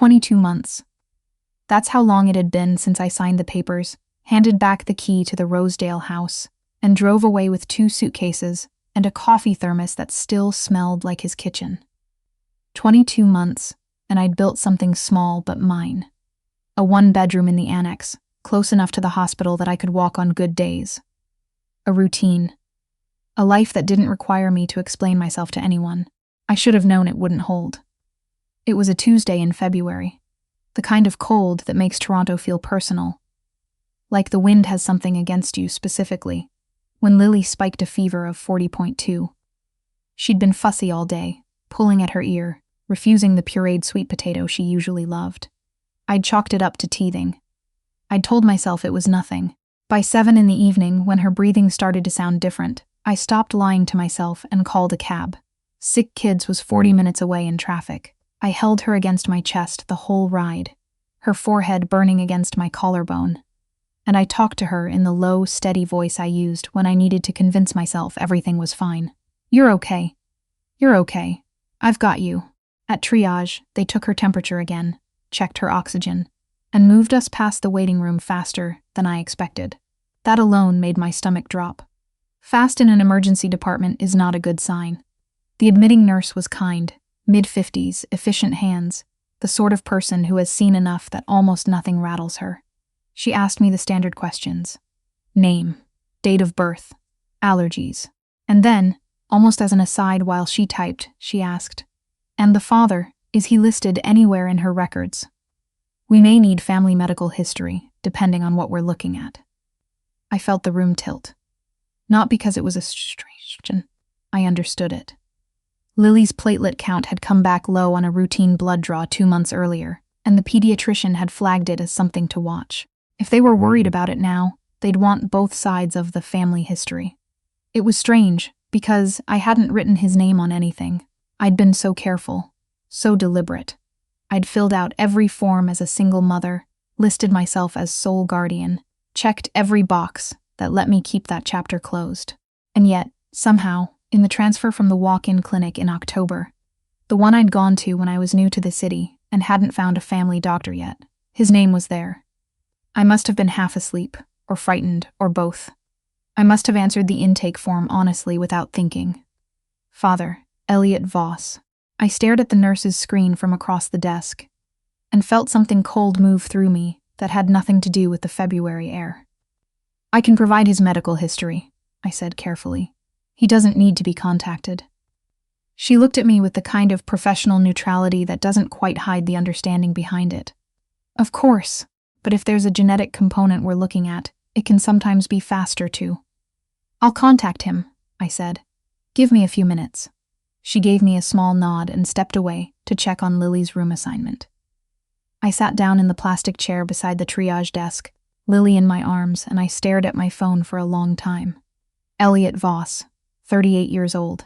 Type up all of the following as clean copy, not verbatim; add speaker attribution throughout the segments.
Speaker 1: 22 months. That's how long it had been since I signed the papers, handed back the key to the Rosedale house, and drove away with 2 suitcases and a coffee thermos that still smelled like his kitchen. 22 months, and I'd built something small but mine. A 1-bedroom in the annex, close enough to the hospital that I could walk on good days. A routine. A life that didn't require me to explain myself to anyone. I should have known it wouldn't hold. It was a Tuesday in February. The kind of cold that makes Toronto feel personal. Like the wind has something against you specifically, when Lily spiked a fever of 40.2. She'd been fussy all day, pulling at her ear, refusing the pureed sweet potato she usually loved. I'd chalked it up to teething. I'd told myself it was nothing. By 7 in the evening, when her breathing started to sound different, I stopped lying to myself and called a cab. Sick Kids was 40 minutes away in traffic. I held her against my chest the whole ride, her forehead burning against my collarbone. And I talked to her in the low, steady voice I used when I needed to convince myself everything was fine. You're okay. You're okay. I've got you. At triage, they took her temperature again, checked her oxygen, and moved us past the waiting room faster than I expected. That alone made my stomach drop. Fast in an emergency department is not a good sign. The admitting nurse was kind, mid-50s, efficient hands, the sort of person who has seen enough that almost nothing rattles her. She asked me the standard questions. Name, date of birth, allergies. And then, almost as an aside while she typed, she asked, "And the father, is he listed anywhere in her records?" We may need family medical history, depending on what we're looking at. I felt the room tilt. Not because it was a strange question. I understood it. Lily's platelet count had come back low on a routine blood draw 2 months earlier, and the pediatrician had flagged it as something to watch. If they were worried about it now, they'd want both sides of the family history. It was strange, because I hadn't written his name on anything. I'd been so careful, so deliberate. I'd filled out every form as a single mother, listed myself as sole guardian, checked every box that let me keep that chapter closed. And yet, somehow, in the transfer from the walk-in clinic in October, the one I'd gone to when I was new to the city and hadn't found a family doctor yet, his name was there. I must have been half asleep, or frightened, or both. I must have answered the intake form honestly without thinking. Father, Elliot Voss. I stared at the nurse's screen from across the desk, and felt something cold move through me that had nothing to do with the February air. I can provide his medical history, I said carefully. He doesn't need to be contacted. She looked at me with the kind of professional neutrality that doesn't quite hide the understanding behind it. Of course, but if there's a genetic component we're looking at, it can sometimes be faster too. I'll contact him, I said. Give me a few minutes. She gave me a small nod and stepped away to check on Lily's room assignment. I sat down in the plastic chair beside the triage desk, Lily in my arms, and I stared at my phone for a long time. Elliot Voss, 38 years old.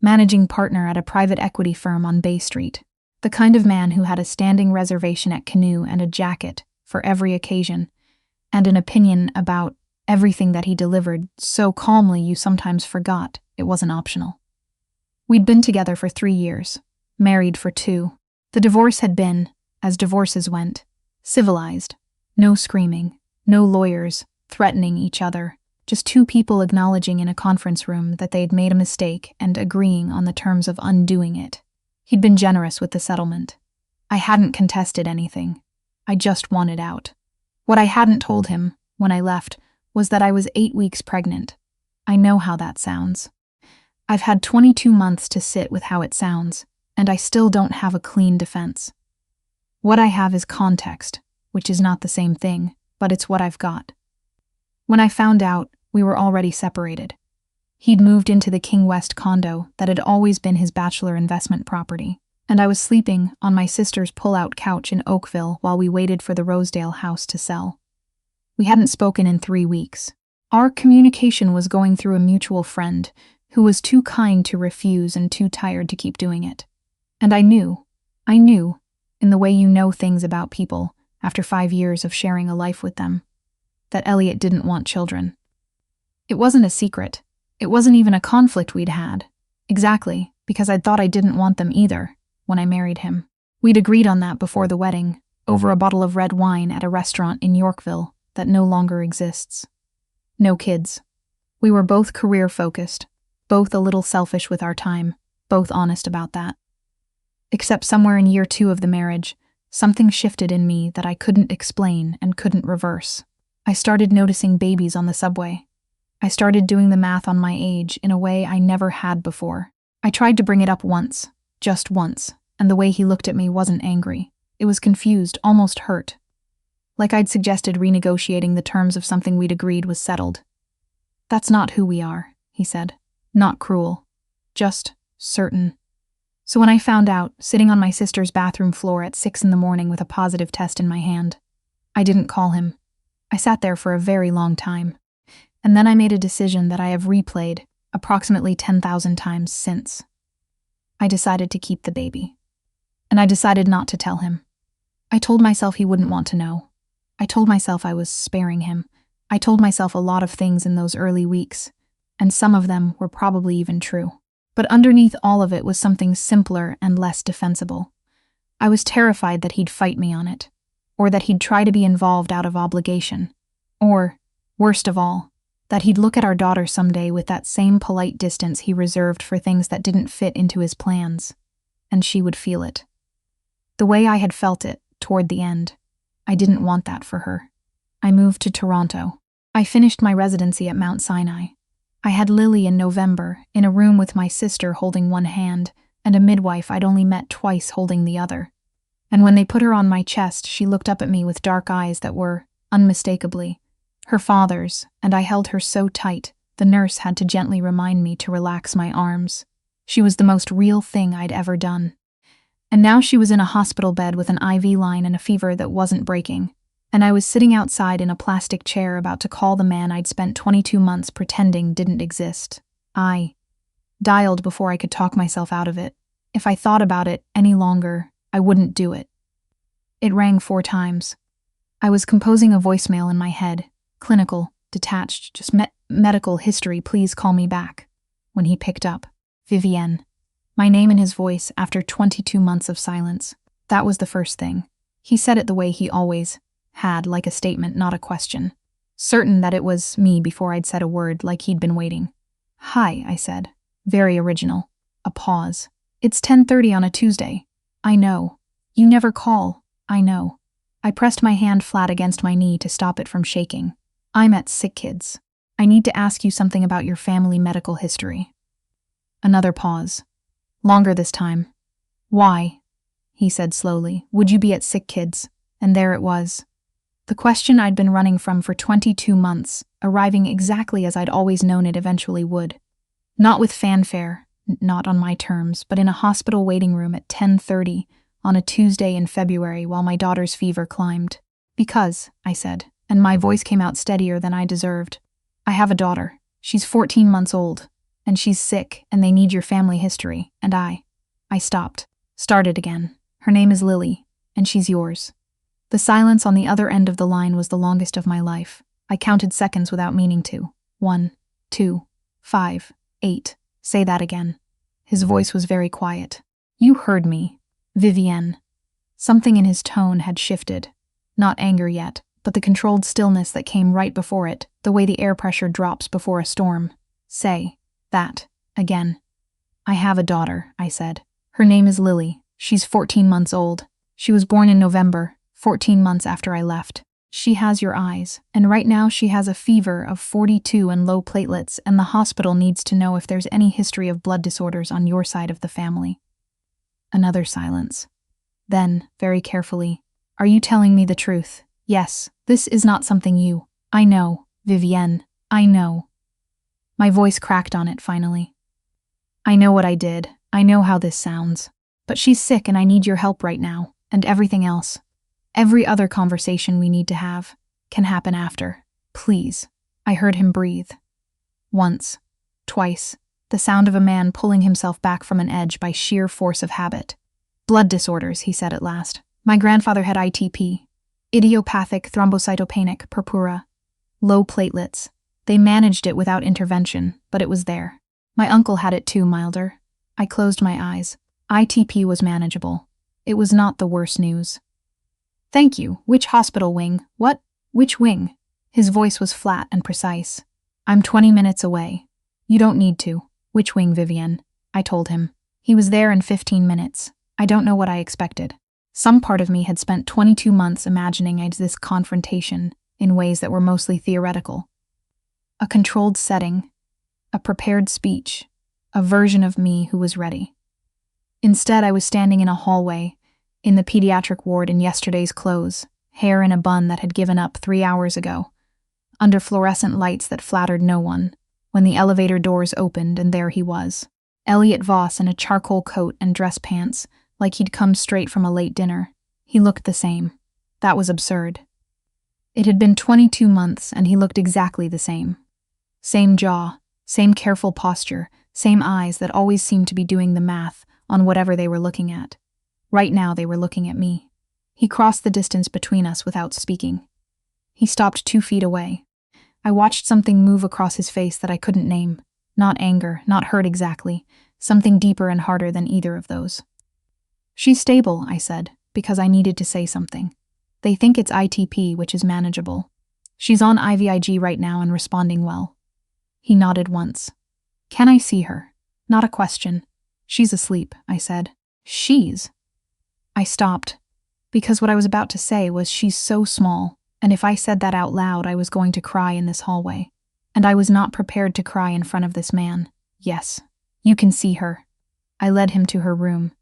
Speaker 1: Managing partner at a private equity firm on Bay Street. The kind of man who had a standing reservation at Canoe and a jacket for every occasion, and an opinion about everything that he delivered so calmly you sometimes forgot it wasn't optional. We'd been together for 3 years, married for 2. The divorce had been, as divorces went, civilized. No screaming, no lawyers threatening each other, just 2 people acknowledging in a conference room that they'd made a mistake and agreeing on the terms of undoing it. He'd been generous with the settlement. I hadn't contested anything. I just wanted out. What I hadn't told him, when I left, was that I was 8 weeks pregnant. I know how that sounds. I've had 22 months to sit with how it sounds, and I still don't have a clean defense. What I have is context, which is not the same thing, but it's what I've got. When I found out, we were already separated. He'd moved into the King West condo that had always been his bachelor investment property, and I was sleeping on my sister's pull-out couch in Oakville while we waited for the Rosedale house to sell. We hadn't spoken in 3 weeks. Our communication was going through a mutual friend who was too kind to refuse and too tired to keep doing it. And I knew, in the way you know things about people after 5 years of sharing a life with them, that Elliot didn't want children. It wasn't a secret. It wasn't even a conflict we'd had. Exactly, because I'd thought I didn't want them either when I married him. We'd agreed on that before the wedding, over a bottle of red wine at a restaurant in Yorkville that no longer exists. No kids. We were both career-focused, both a little selfish with our time, both honest about that. Except somewhere in year 2 of the marriage, something shifted in me that I couldn't explain and couldn't reverse. I started noticing babies on the subway. I started doing the math on my age in a way I never had before. I tried to bring it up once, just once, and the way he looked at me wasn't angry. It was confused, almost hurt. Like I'd suggested renegotiating the terms of something we'd agreed was settled. "That's not who we are," he said. "Not cruel. Just certain." So when I found out, sitting on my sister's bathroom floor at 6 a.m. with a positive test in my hand, I didn't call him. I sat there for a very long time. And then I made a decision that I have replayed approximately 10,000 times since. I decided to keep the baby. And I decided not to tell him. I told myself he wouldn't want to know. I told myself I was sparing him. I told myself a lot of things in those early weeks, and some of them were probably even true. But underneath all of it was something simpler and less defensible. I was terrified that he'd fight me on it, or that he'd try to be involved out of obligation, or, worst of all, that he'd look at our daughter someday with that same polite distance he reserved for things that didn't fit into his plans, and she would feel it. The way I had felt it, toward the end, I didn't want that for her. I moved to Toronto. I finished my residency at Mount Sinai. I had Lily in November, in a room with my sister holding one hand, and a midwife I'd only met twice holding the other. And when they put her on my chest, she looked up at me with dark eyes that were, unmistakably, her father's, and I held her so tight, the nurse had to gently remind me to relax my arms. She was the most real thing I'd ever done. And now she was in a hospital bed with an IV line and a fever that wasn't breaking, and I was sitting outside in a plastic chair about to call the man I'd spent 22 months pretending didn't exist. I dialed before I could talk myself out of it. If I thought about it any longer, I wouldn't do it. It rang 4 times. I was composing a voicemail in my head, clinical, detached, just medical history, please call me back. When he picked up, Vivienne. My name in his voice after 22 months of silence. That was the first thing. He said it the way he always had, like a statement, not a question. Certain that it was me before I'd said a word, like he'd been waiting. "Hi," I said. Very original. A pause. "It's 10:30 on a Tuesday. I know. You never call. I know." I pressed my hand flat against my knee to stop it from shaking. "I'm at Sick Kids. I need to ask you something about your family medical history." Another pause. Longer this time. "Why," he said slowly, "would you be at Sick Kids?" And there it was. The question I'd been running from for 22 months, arriving exactly as I'd always known it eventually would. Not with fanfare, not on my terms, but in a hospital waiting room at 10:30 on a Tuesday in February while my daughter's fever climbed. "Because," I said, and my voice came out steadier than I deserved, "I have a daughter. She's 14 months old. And she's sick, and they need your family history, and I stopped. Started again. Her name is Lily, and she's yours." The silence on the other end of the line was the longest of my life. I counted seconds without meaning to. 1, 2, 5, 8. "Say that again." His voice was very quiet. "You heard me, Vivienne." Something in his tone had shifted. Not anger yet, but the controlled stillness that came right before it, the way the air pressure drops before a storm. "Say that again." "I have a daughter," I said. "Her name is Lily. She's 14 months old. She was born in November, 14 months after I left. She has your eyes, and right now she has a fever of 42 and low platelets, and the hospital needs to know if there's any history of blood disorders on your side of the family." Another silence. Then, very carefully, "Are you telling me the truth?" "Yes, this is not something you—" "I know, Vivienne, I know." My voice cracked on it finally. "I know what I did. I know how this sounds. But she's sick and I need your help right now, and everything else. Every other conversation we need to have can happen after. Please." I heard him breathe. Once, twice, the sound of a man pulling himself back from an edge by sheer force of habit. "Blood disorders," he said at last. "My grandfather had ITP, idiopathic thrombocytopenic purpura, low platelets. They managed it without intervention, but it was there. My uncle had it too, milder." I closed my eyes. ITP was manageable. It was not the worst news. Thank you. Which hospital wing? What? Which wing? His voice was flat and precise. I'm 20 minutes away. You don't need to. Which wing, Vivian? I told him. He was there in 15 minutes. I don't know what I expected. Some part of me had spent 22 months imagining this confrontation in ways that were mostly theoretical. A controlled setting, a prepared speech, a version of me who was ready. Instead, I was standing in a hallway, in the pediatric ward in yesterday's clothes, hair in a bun that had given up 3 hours ago, under fluorescent lights that flattered no one, when the elevator doors opened and there he was, Elliot Voss in a charcoal coat and dress pants, like he'd come straight from a late dinner. He looked the same. That was absurd. It had been 22 months and he looked exactly the same. Same jaw, same careful posture, same eyes that always seemed to be doing the math on whatever they were looking at. Right now they were looking at me. He crossed the distance between us without speaking. He stopped 2 feet away. I watched something move across his face that I couldn't name. Not anger, not hurt exactly. Something deeper and harder than either of those. She's stable, I said, because I needed to say something. They think it's ITP, which is manageable. She's on IVIG right now and responding well. He nodded once. Can I see her? Not a question. She's asleep, I said. She's? I stopped, because what I was about to say was she's so small, and if I said that out loud I was going to cry in this hallway. And I was not prepared to cry in front of this man. Yes, you can see her. I led him to her room.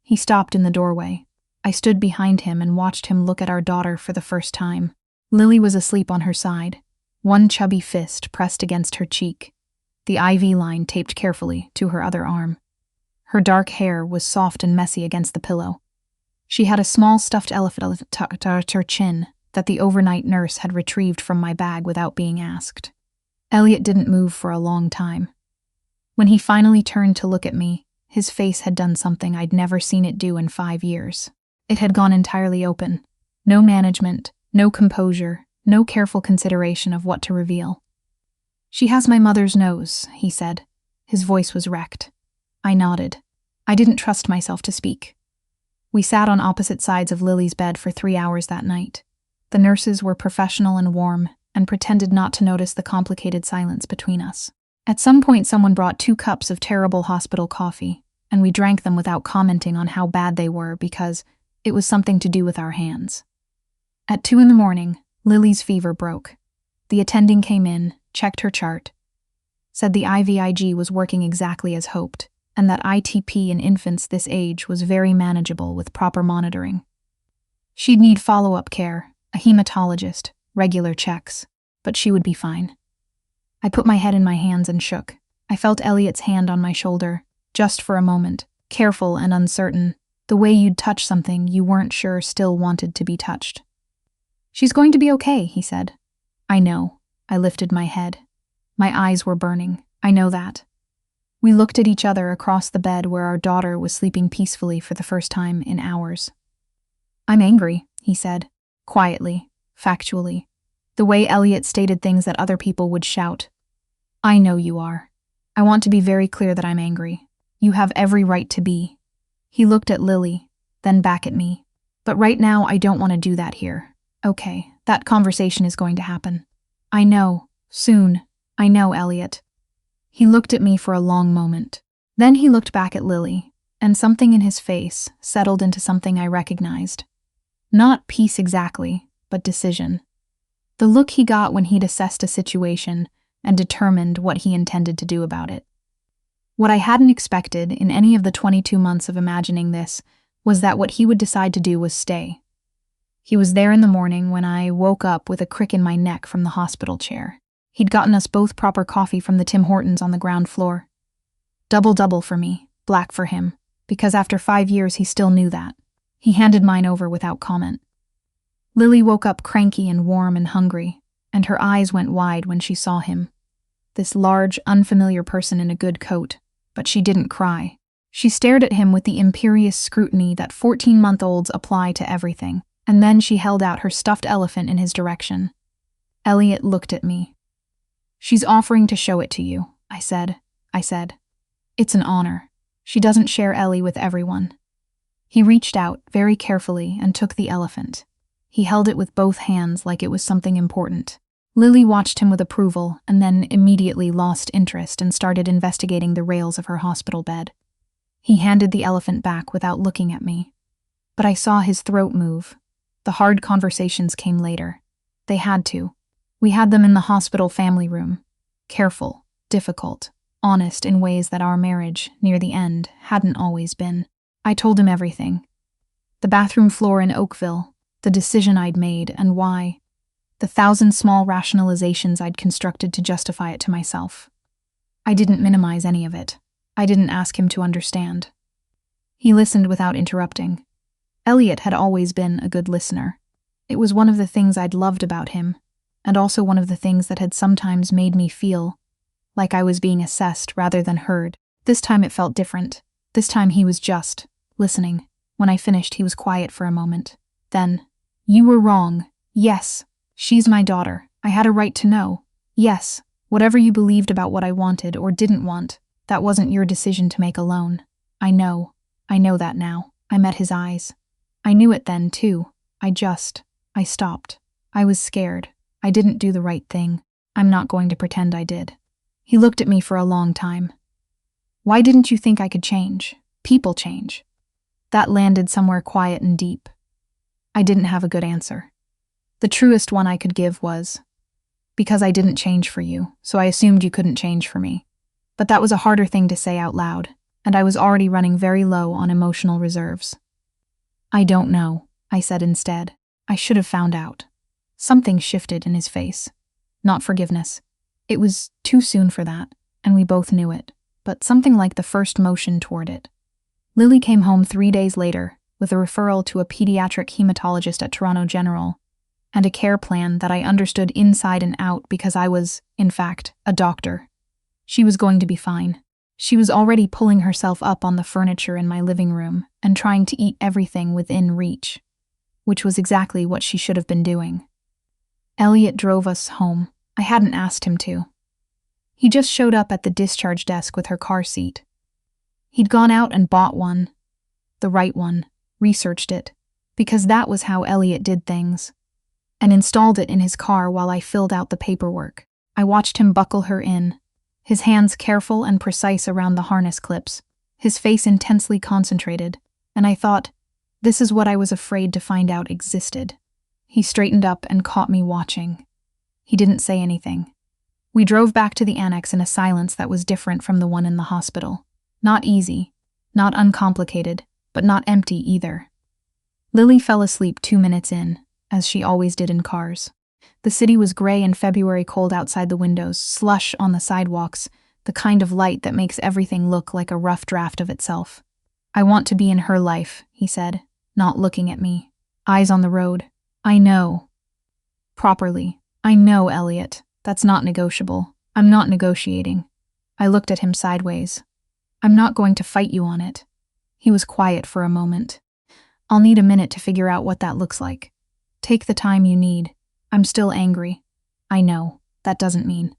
Speaker 1: He stopped in the doorway. I stood behind him and watched him look at our daughter for the first time. Lily was asleep on her side, one chubby fist pressed against her cheek, the IV line taped carefully to her other arm. Her dark hair was soft and messy against the pillow. She had a small stuffed elephant tucked at her chin that the overnight nurse had retrieved from my bag without being asked. Elliot didn't move for a long time. When he finally turned to look at me, his face had done something I'd never seen it do in 5 years. It had gone entirely open. No management, no composure, no careful consideration of what to reveal. She has my mother's nose, he said. His voice was wrecked. I nodded. I didn't trust myself to speak. We sat on opposite sides of Lily's bed for 3 hours that night. The nurses were professional and warm, and pretended not to notice the complicated silence between us. At some point someone brought 2 cups of terrible hospital coffee, and we drank them without commenting on how bad they were because it was something to do with our hands. At 2 a.m, Lily's fever broke. The attending came in, checked her chart, said the IVIG was working exactly as hoped, and that ITP in infants this age was very manageable with proper monitoring. She'd need follow-up care, a hematologist, regular checks, but she would be fine. I put my head in my hands and shook. I felt Elliot's hand on my shoulder, just for a moment, careful and uncertain, the way you'd touch something you weren't sure still wanted to be touched. She's going to be okay, he said. I know. I lifted my head. My eyes were burning. I know that. We looked at each other across the bed where our daughter was sleeping peacefully for the first time in hours. I'm angry, he said, quietly, factually, the way Elliot stated things that other people would shout. I know you are. I want to be very clear that I'm angry. You have every right to be. He looked at Lily, then back at me. But right now I don't want to do that here. Okay, that conversation is going to happen. I know, soon. I know, Elliot. He looked at me for a long moment. Then he looked back at Lily, and something in his face settled into something I recognized. Not peace exactly, but decision. The look he got when he'd assessed a situation and determined what he intended to do about it. What I hadn't expected in any of the 22 months of imagining this was that what he would decide to do was stay. He was there in the morning when I woke up with a crick in my neck from the hospital chair. He'd gotten us both proper coffee from the Tim Hortons on the ground floor. Double for me, black for him, because after 5 years he still knew that. He handed mine over without comment. Lily woke up cranky and warm and hungry, and her eyes went wide when she saw him. This large, unfamiliar person in a good coat, but she didn't cry. She stared at him with the imperious scrutiny that 14-month-olds apply to everything, and then she held out her stuffed elephant in his direction. Elliot looked at me. She's offering to show it to you, I said. It's an honor. She doesn't share Ellie with everyone. He reached out very carefully and took the elephant. He held it with both hands like it was something important. Lily watched him with approval and then immediately lost interest and started investigating the rails of her hospital bed. He handed the elephant back without looking at me. But I saw his throat move. The hard conversations came later. They had to. We had them in the hospital family room. Careful, difficult, honest in ways that our marriage, near the end, hadn't always been. I told him everything. The bathroom floor in Oakville, the decision I'd made and why. The 1,000 small rationalizations I'd constructed to justify it to myself. I didn't minimize any of it. I didn't ask him to understand. He listened without interrupting. Elliot had always been a good listener. It was one of the things I'd loved about him, and also one of the things that had sometimes made me feel like I was being assessed rather than heard. This time it felt different. This time he was just listening. When I finished, he was quiet for a moment. Then, "You were wrong. Yes. She's my daughter. I had a right to know. Yes, whatever you believed about what I wanted or didn't want, that wasn't your decision to make alone. I know that now." I met his eyes. I knew it then, too. I stopped. I was scared. I didn't do the right thing. I'm not going to pretend I did. He looked at me for a long time. "Why didn't you think I could change? People change." That landed somewhere quiet and deep. I didn't have a good answer. The truest one I could give was, "Because I didn't change for you, so I assumed you couldn't change for me." But that was a harder thing to say out loud, and I was already running very low on emotional reserves. "I don't know," I said instead. "I should have found out." Something shifted in his face. Not forgiveness. It was too soon for that, and we both knew it, but something like the first motion toward it. Lily came home 3 days later with a referral to a pediatric hematologist at Toronto General, and a care plan that I understood inside and out because I was, in fact, a doctor. She was going to be fine. She was already pulling herself up on the furniture in my living room and trying to eat everything within reach, which was exactly what she should have been doing. Elliot drove us home. I hadn't asked him to. He just showed up at the discharge desk with her car seat. He'd gone out and bought one, the right one, researched it, because that was how Elliot did things, and installed it in his car while I filled out the paperwork. I watched him buckle her in, his hands careful and precise around the harness clips, his face intensely concentrated, and I thought, this is what I was afraid to find out existed. He straightened up and caught me watching. He didn't say anything. We drove back to the annex in a silence that was different from the one in the hospital. Not easy, not uncomplicated, but not empty either. Lily fell asleep 2 minutes in, as she always did in cars. The city was gray and February cold outside the windows, slush on the sidewalks, the kind of light that makes everything look like a rough draft of itself. "I want to be in her life," he said, not looking at me. Eyes on the road. "I know." Properly. "I know, Elliot. That's not negotiable. I'm not negotiating." I looked at him sideways. "I'm not going to fight you on it." He was quiet for a moment. "I'll need a minute to figure out what that looks like." "Take the time you need. I'm still angry." "I know. That doesn't mean."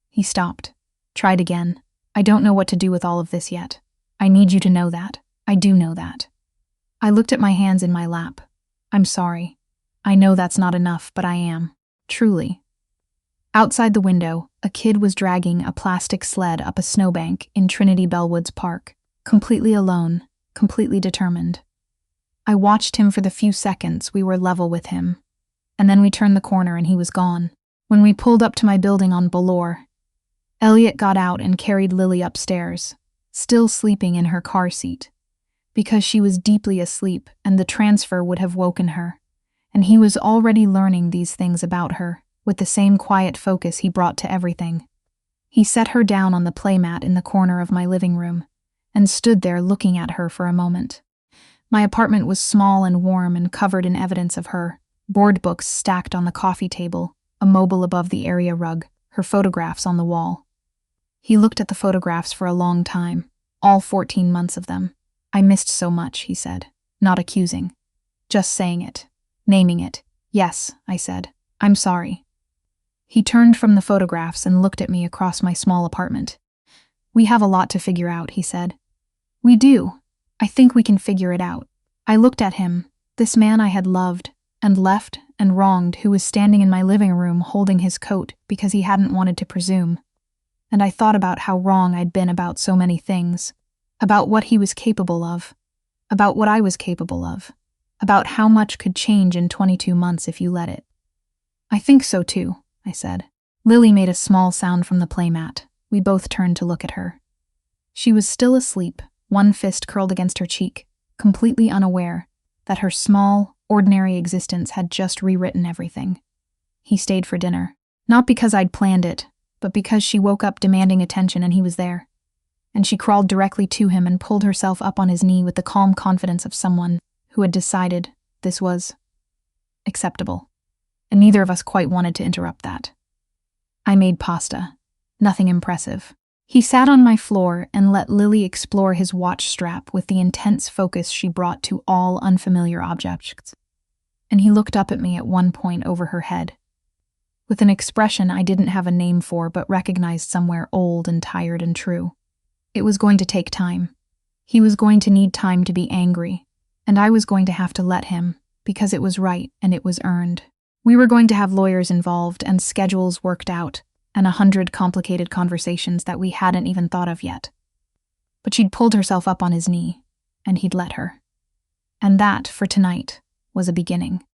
Speaker 1: He stopped. Tried again. "I don't know what to do with all of this yet. I need you to know that. I do know that." I looked at my hands in my lap. "I'm sorry. I know that's not enough, but I am. Truly." Outside the window, a kid was dragging a plastic sled up a snowbank in Trinity Bellwoods Park, completely alone, completely determined. I watched him for the few seconds we were level with him, and then we turned the corner and he was gone. When we pulled up to my building on Ballore, Elliot got out and carried Lily upstairs, still sleeping in her car seat, because she was deeply asleep and the transfer would have woken her, and he was already learning these things about her, with the same quiet focus he brought to everything. He set her down on the playmat in the corner of my living room, and stood there looking at her for a moment. My apartment was small and warm and covered in evidence of her, board books stacked on the coffee table, a mobile above the area rug, her photographs on the wall. He looked at the photographs for a long time, all 14 months of them. "I missed so much," he said, not accusing, just saying it, naming it. "Yes," I said, "I'm sorry." He turned from the photographs and looked at me across my small apartment. "We have a lot to figure out," he said. "We do. I think we can figure it out." I looked at him, this man I had loved and left and wronged, who was standing in my living room holding his coat because he hadn't wanted to presume. And I thought about how wrong I'd been about so many things, about what he was capable of, about what I was capable of, about how much could change in 22 months if you let it. I think so too, I said. Lily made a small sound from the playmat. We both turned to look at her. She was still asleep, one fist curled against her cheek, completely unaware that her small, ordinary existence had just rewritten everything. He stayed for dinner, not because I'd planned it, but because she woke up demanding attention and he was there. And she crawled directly to him and pulled herself up on his knee with the calm confidence of someone who had decided this was acceptable. And neither of us quite wanted to interrupt that. I made pasta. Nothing impressive. He sat on my floor and let Lily explore his watch strap with the intense focus she brought to all unfamiliar objects. And he looked up at me at one point over her head, with an expression I didn't have a name for but recognized somewhere old and tired and true. It was going to take time. He was going to need time to be angry, and I was going to have to let him, because it was right and it was earned. We were going to have lawyers involved and schedules worked out, and 100 complicated conversations that we hadn't even thought of yet. But she'd pulled herself up on his knee, and he'd let her. And that, for tonight, was a beginning.